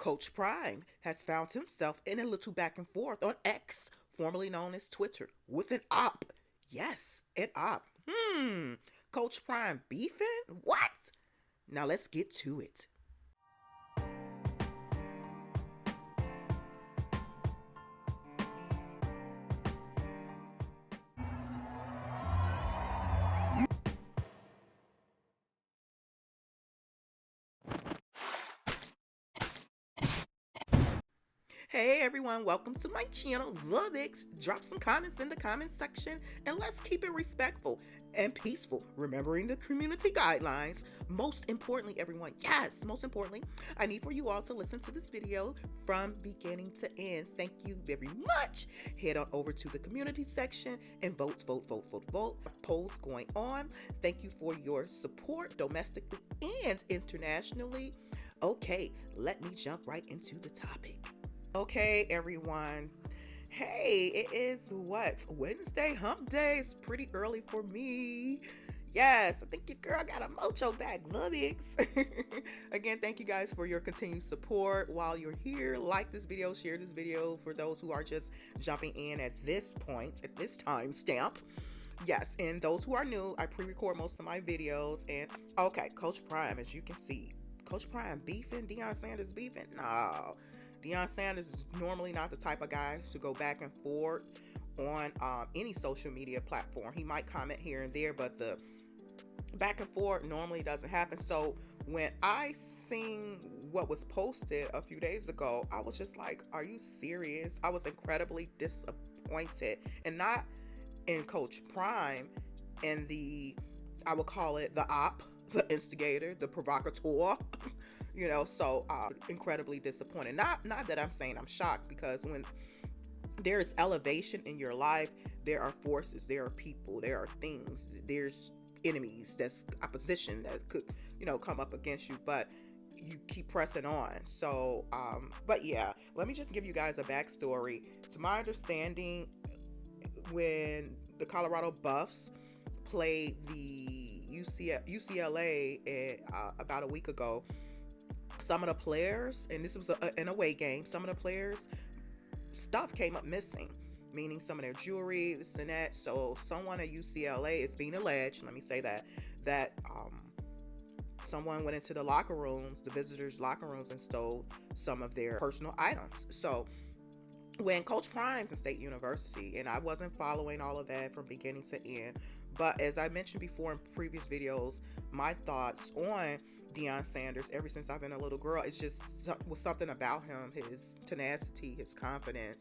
Coach Prime has found himself in a little back and forth on X, formerly known as Twitter, with an op. Yes, an op. Coach Prime beefing? What? Now let's get to it. Hey everyone, welcome to my channel, The Mix. Drop some comments in the comment section and let's keep it respectful and peaceful, remembering the community guidelines. Most importantly, everyone, yes, most importantly, I need for you all to listen to this video from beginning to end. Thank you very much. Head on over to the community section and vote, vote, vote, vote, vote. Polls going on. Thank you for your support domestically and internationally. Okay, let me jump right into the topic. Okay, everyone. Hey, it is what? Wednesday, hump day. It's pretty early for me. Yes, I think your girl got a mojo back, Lumix. Again, thank you guys for your continued support. While you're here, like this video, share this video for those who are just jumping in at this point, at this time stamp. Yes, and those who are new, I pre-record most of my videos. And okay, Coach Prime, as you can see, Coach Prime beefing, Deion Sanders beefing? No. Deion Sanders is normally not the type of guy to go back and forth on any social media platform. He might comment here and there, but the back and forth normally doesn't happen. So when I seen what was posted a few days ago, I was just like, are you serious? I was incredibly disappointed, and not in Coach Prime and I would call it the op, the instigator, the provocateur. So incredibly disappointed. Not that I'm saying I'm shocked, because when there is elevation in your life, there are forces, there are people, there are things, there's enemies, that's opposition that could come up against you, but you keep pressing on. So but yeah, let me just give you guys a backstory. To my understanding, when the Colorado Buffs played the UCLA about a week ago, some of the players, and this was an away game, some of the players' stuff came up missing, meaning some of their jewelry, this and that. So someone at UCLA, is being alleged, let me say that someone went into the locker rooms, the visitors' locker rooms, and stole some of their personal items. So when Coach Prime's in State University, and I wasn't following all of that from beginning to end, but as I mentioned before in previous videos, my thoughts on Deion Sanders ever since I've been a little girl, it's just was something about him, his tenacity, his confidence,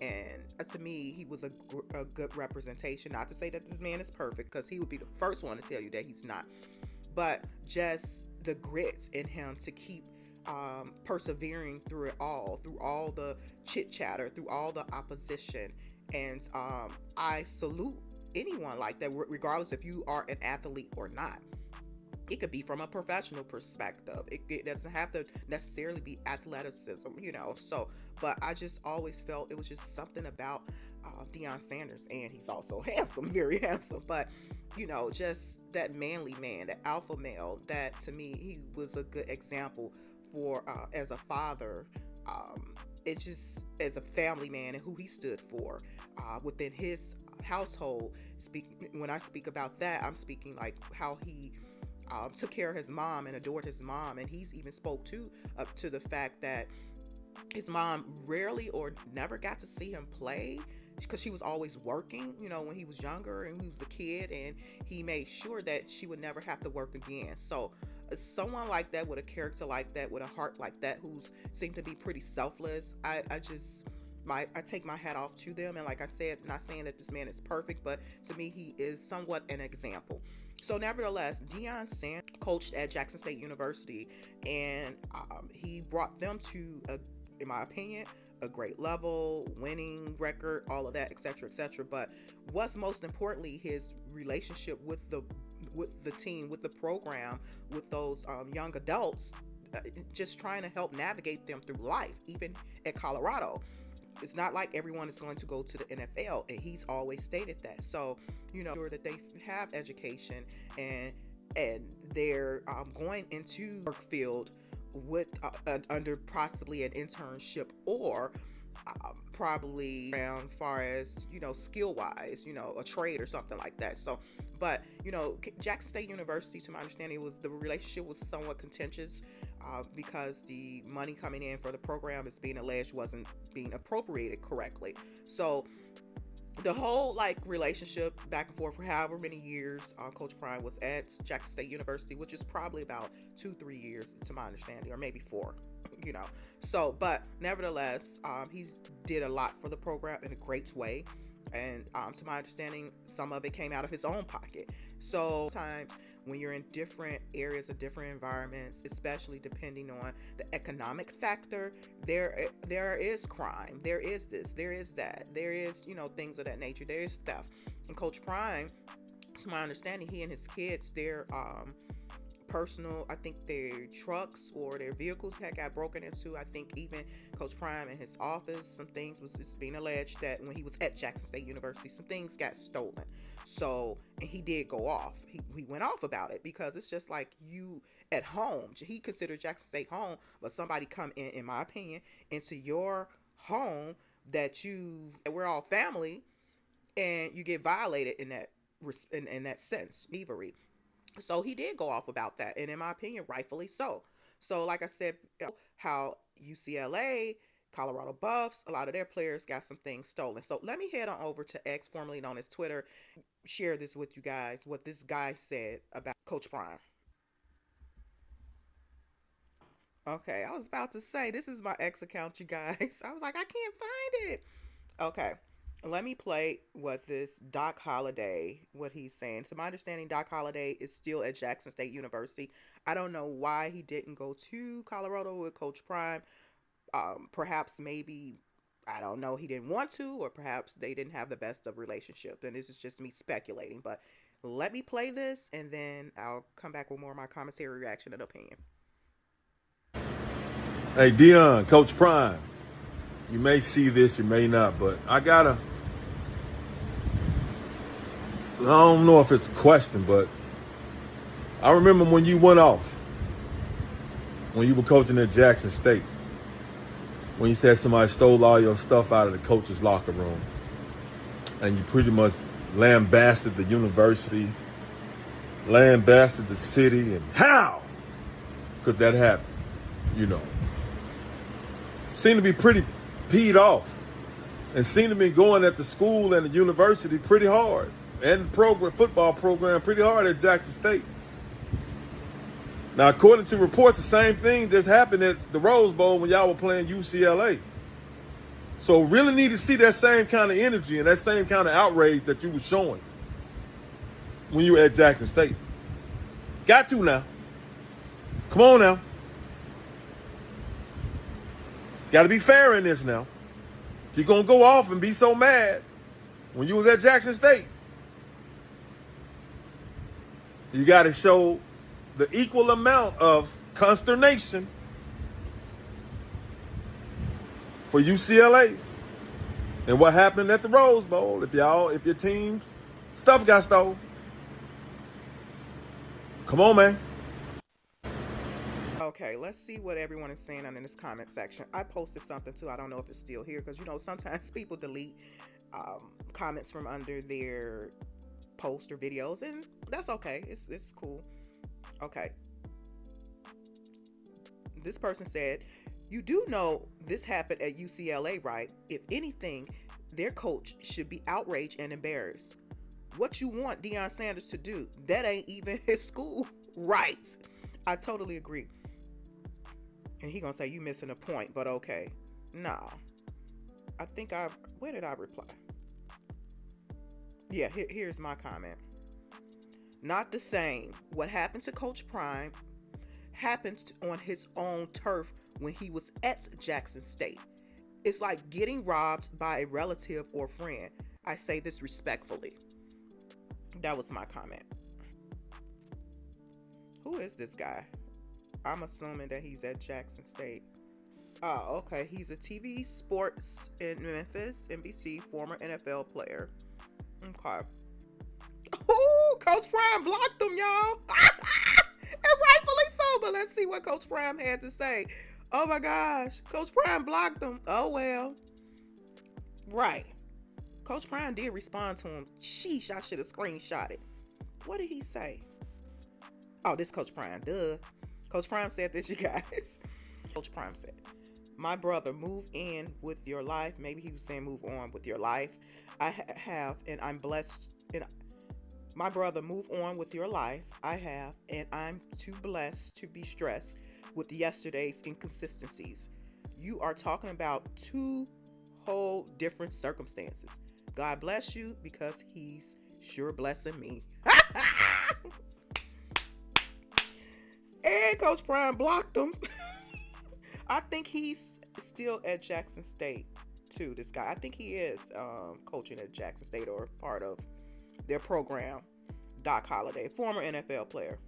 and to me, he was a good representation. Not to say that this man is perfect, because he would be the first one to tell you that he's not, but just the grit in him to keep persevering through it all, through all the chit chatter, through all the opposition. And I salute anyone like that, regardless if you are an athlete or not. It could be from a professional perspective. It doesn't have to necessarily be athleticism, So, but I just always felt it was just something about Deion Sanders, and he's also handsome, very handsome. But just that manly man, that alpha male, that to me, he was a good example for as a father. It just as a family man and who he stood for within his household. When I speak about that, I'm speaking like how he took care of his mom and adored his mom, and he's even spoke to the fact that his mom rarely or never got to see him play, because she was always working, when he was younger and he was a kid, and he made sure that she would never have to work again. So someone like that, with a character like that, with a heart like that, who's seemed to be pretty selfless, I take my hat off to them. And like I said, not saying that this man is perfect, but to me, he is somewhat an example. So nevertheless, Deion Sanders coached at Jackson State University, and he brought them to, in my opinion, a great level, winning record, all of that, etc., etc. But what's most importantly, his relationship with the team, with the program, with those young adults, just trying to help navigate them through life, even at Colorado. It's not like everyone is going to go to the NFL, and he's always stated that. So, sure that they have education, and they're going into work field with under possibly an internship or probably around far as skill wise, a trade or something like that. So but Jackson State University, to my understanding, was the relationship was somewhat contentious because the money coming in for the program is being alleged wasn't being appropriated correctly. So the whole relationship back and forth for however many years Coach Prime was at Jackson State University, which is probably about 2-3 years to my understanding, or maybe 4. So but nevertheless, he did a lot for the program in a great way, and to my understanding, some of it came out of his own pocket. So sometimes when you're in different areas or different environments, especially depending on the economic factor, there is crime, there is this, there is that, there is things of that nature, there is theft. And Coach Prime, to my understanding, he and his kids, their personal, I think their trucks or their vehicles had got broken into. I think even Coach Prime in his office, some things was just being alleged that when he was at Jackson State University, some things got stolen. So, and he did go off. He went off about it, because it's just like you at home. He considered Jackson State home, but somebody come in my opinion, into your home that we're all family, and you get violated in that sense, thievery. So he did go off about that, and in my opinion, rightfully so. So like I said, how UCLA, Colorado Buffs, a lot of their players got some things stolen. So let me head on over to X, formerly known as Twitter, share this with you guys, what this guy said about Coach Prime. Okay, I was about to say, this is my X account, you guys. I was like, I can't find it. Okay, let me play what this Doc Holliday, what he's saying. To my understanding, Doc Holliday is still at Jackson State University. I don't know why he didn't go to Colorado with Coach Prime. Perhaps maybe, I don't know, he didn't want to, or perhaps they didn't have the best of relationship. And this is just me speculating. But let me play this, and then I'll come back with more of my commentary, reaction, and opinion. Hey, Deion, Coach Prime, you may see this, you may not, but I don't know if it's a question, but I remember when you went off, when you were coaching at Jackson State, when you said somebody stole all your stuff out of the coach's locker room, and you pretty much lambasted the university, lambasted the city, and how could that happen? Seemed to be pretty peed off, and seemed to be going at the school and the university pretty hard, and the football program pretty hard at Jackson State. Now, according to reports, the same thing just happened at the Rose Bowl when y'all were playing UCLA. So really need to see that same kind of energy and that same kind of outrage that you were showing when you were at Jackson State. Got to now. Come on now. Got to be fair in this now. If you're going to go off and be so mad when you was at Jackson State, you got to show the equal amount of consternation for UCLA and what happened at the Rose Bowl if your team's stuff got stolen. Come on, man. Okay, let's see what everyone is saying in this comment section. I posted something too. I don't know if it's still here, because sometimes people delete comments from under their posts or videos, and that's okay. It's cool. Okay. This person said, "You do know this happened at UCLA, right? If anything, their coach should be outraged and embarrassed. What you want Deion Sanders to do? That ain't even his school." Right. I totally agree. And he gonna say you missing a point, but okay. Nah. I think where did I reply? Yeah, here's my comment. Not the same. What happened to Coach Prime happened on his own turf when he was at Jackson State. It's like getting robbed by a relative or friend. I say this respectfully. That was my comment. Who is this guy? I'm assuming that he's at Jackson State. Oh, okay. He's a TV sports in Memphis, NBC, former NFL player. Okay. Oh, Coach Prime blocked him, y'all. And rightfully so. But let's see what Coach Prime had to say. Oh my gosh, Coach Prime blocked him. Oh well. Right. Coach Prime did respond to him. Sheesh, I should have screenshotted. What did he say? Oh, this Coach Prime. Duh. Coach Prime said this, you guys. Coach Prime said, my brother, move in with your life. Maybe he was saying move on with your life. I have, and I'm blessed. And my brother, move on with your life. I have, and I'm too blessed to be stressed with yesterday's inconsistencies. You are talking about two whole different circumstances. God bless you because he's sure blessing me. And Coach Prime blocked him. I think he's still at Jackson State too, this guy. I think he is coaching at Jackson State or part of their program. Doc Holliday, former NFL player.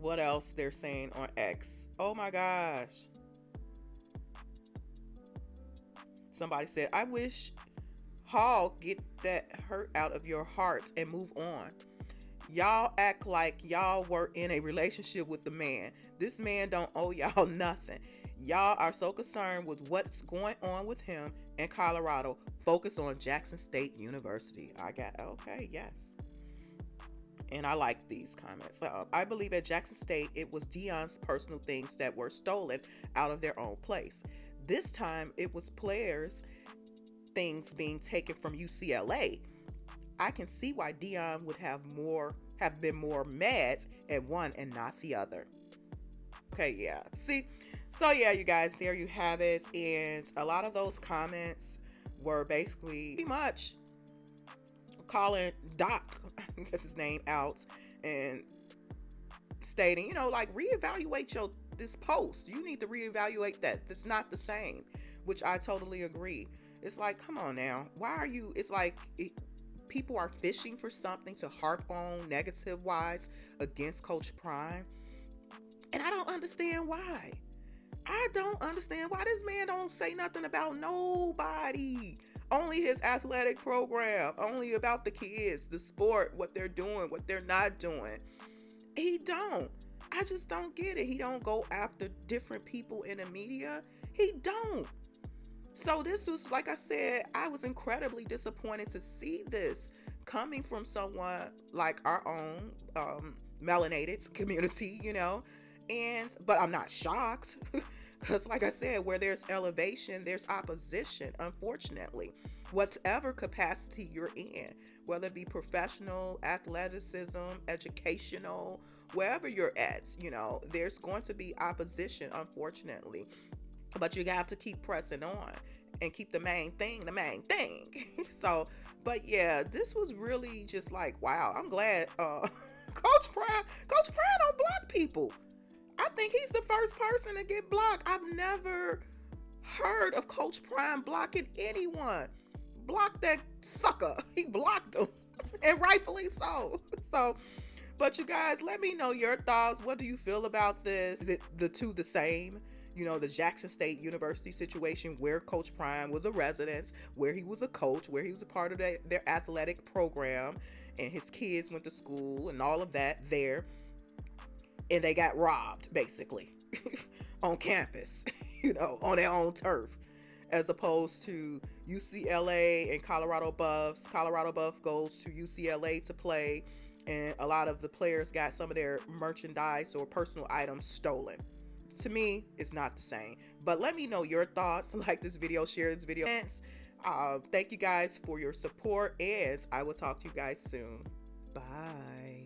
What else they're saying on X? Oh my gosh. Somebody said, I wish Hall get that hurt out of your heart and move on. Y'all act like y'all were in a relationship with the man. This man don't owe y'all nothing. Y'all are so concerned with what's going on with him in Colorado. Focus on Jackson State University. Okay, yes. And I like these comments. I believe at Jackson State, it was Deion's personal things that were stolen out of their own place. This time, it was players' things being taken from UCLA. I can see why Deion would have been more mad at one and not the other. Okay, yeah. See? So yeah, you guys, there you have it. And a lot of those comments were basically pretty much calling Doc, that's his name, out and stating, like, reevaluate this post. You need to reevaluate that. It's not the same, which I totally agree. It's like, come on now. Why are you, it's like, people are fishing for something to harp on negative wise against Coach Prime. And I don't understand why. I don't understand why this man don't say nothing about nobody. Only his athletic program. Only about the kids, the sport, what they're doing, what they're not doing. He don't. I just don't get it. He don't go after different people in the media. He don't. So this was, like I said, I was incredibly disappointed to see this coming from someone like our own melanated community, but I'm not shocked because, like I said, where there's elevation, there's opposition, unfortunately. Whatever capacity you're in, whether it be professional, athleticism, educational, wherever you're at, there's going to be opposition, unfortunately. But you have to keep pressing on and keep the main thing. So, but yeah, this was really just like, wow, I'm glad Coach Prime don't block people. I think he's the first person to get blocked. I've never heard of Coach Prime blocking anyone. Blocked that sucker. He blocked him. And rightfully so. But you guys, let me know your thoughts. What do you feel about this? Is it the two the same? The Jackson State University situation where Coach Prime was a resident, where he was a coach, where he was a part of their athletic program, and his kids went to school and all of that there. And they got robbed, basically, on campus, on their own turf, as opposed to UCLA and Colorado Buffs. Colorado Buff goes to UCLA to play, and a lot of the players got some of their merchandise or personal items stolen. To me, it's not the same. But let me know your thoughts. Like this video, share this video. Thank you guys for your support, and I will talk to you guys soon. Bye.